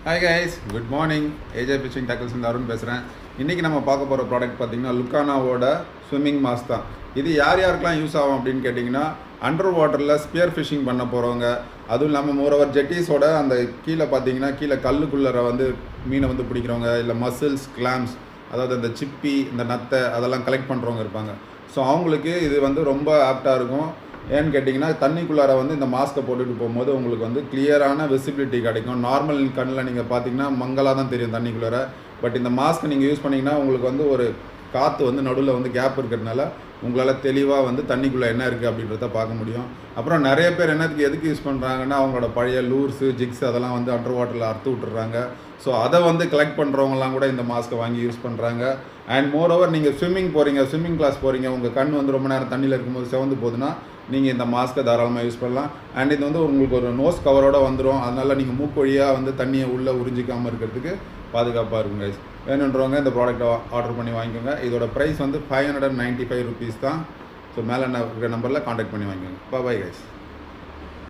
Hi guys, good morning. AJ fishing tackles Arun பேசுகிறேன். இன்றைக்கி நம்ம பார்க்க போகிற ப்ராடக்ட் பார்த்திங்கன்னா லுக்கானாவோட ஸ்விம்மிங் மாஸ்க் தான். இது யார் யாருக்கெல்லாம் யூஸ் ஆகும் அப்படின்னு கேட்டிங்கன்னா, அண்டர் வாட்டரில் ஸ்பியர் ஃபிஷிங் பண்ண போகிறவங்க, அதுவும் இல்லாமல் மோரோவர் ஜெட்டிஸோட அந்த கீழே பார்த்தீங்கன்னா கீழே கல்லுக்குள்ளே வந்து மீனை வந்து பிடிக்கிறவங்க, இல்லை மசில்ஸ், கிளாம்ஸ், அதாவது அந்த சிப்பி, இந்த நத்தை அதெல்லாம் கலெக்ட் பண்ணுறவங்க இருப்பாங்க. ஸோ அவங்களுக்கு இது வந்து ரொம்ப ஆப்டாக இருக்கும். ஏன்னு கேட்டிங்கன்னா, தண்ணிக்குள்ளார வந்து இந்த மாஸ்க்கை போட்டுட்டு போகும்போது உங்களுக்கு வந்து கிளியரான விசிபிலிட்டி கிடைக்கும். நார்மல் கண்ணில் நீங்கள் பார்த்தீங்கன்னா மங்கலாக தான் தெரியும் தண்ணிக்குள்ளார. பட் இந்த மாஸ்க்கை நீங்கள் யூஸ் பண்ணிங்கன்னா உங்களுக்கு வந்து ஒரு காற்று வந்து நடுவில் வந்து கேப் இருக்கிறதுனால உங்களால் தெளிவாக வந்து தண்ணிக்குள்ளே என்ன இருக்குது அப்படின்றத பார்க்க முடியும். அப்புறம் நிறைய பேர் எதுக்கு யூஸ் பண்ணுறாங்கன்னா, அவங்களோட பழைய லூர்ஸு, ஜிக்ஸ் அதெல்லாம் வந்து அண்டர் வாட்டரில் அறுத்து விட்டுறாங்க. ஸோ அதை வந்து கலெக்ட் பண்ணுறவங்கலாம் கூட இந்த மாஸ்க்கை வாங்கி யூஸ் பண்ணுறாங்க. அண்ட் மோரோவர் நீங்கள் ஸ்விம்மிங் கிளாஸ் போகிறீங்க, உங்கள் கண் வந்து ரொம்ப நேரம் தண்ணியில் இருக்கும்போது செவந்து போகுதுன்னா நீங்கள் இந்த மாஸ்க்கை தாராளமாக யூஸ் பண்ணலாம். அண்ட் இது வந்து உங்களுக்கு ஒரு நோஸ் கவரோடு வந்துடும். அதனால் நீங்கள் மூக்கு வழியாக வந்து தண்ணியை உள்ளே உறிஞ்சிக்காமல் இருக்கிறதுக்கு பாதுகாப்பாக இருக்கும் கைஸ். வேணுன்றவங்க இந்த ப்ராடக்ட்டை ஆர்டர் பண்ணி வாங்கிக்கோங்க. இதோட ப்ரைஸ் வந்து 595 rupees தான். ஸோ மேலே இருக்கிற நம்பரில் காண்டாக்ட் பண்ணி வாங்கிக்கோங்க. Bye guys.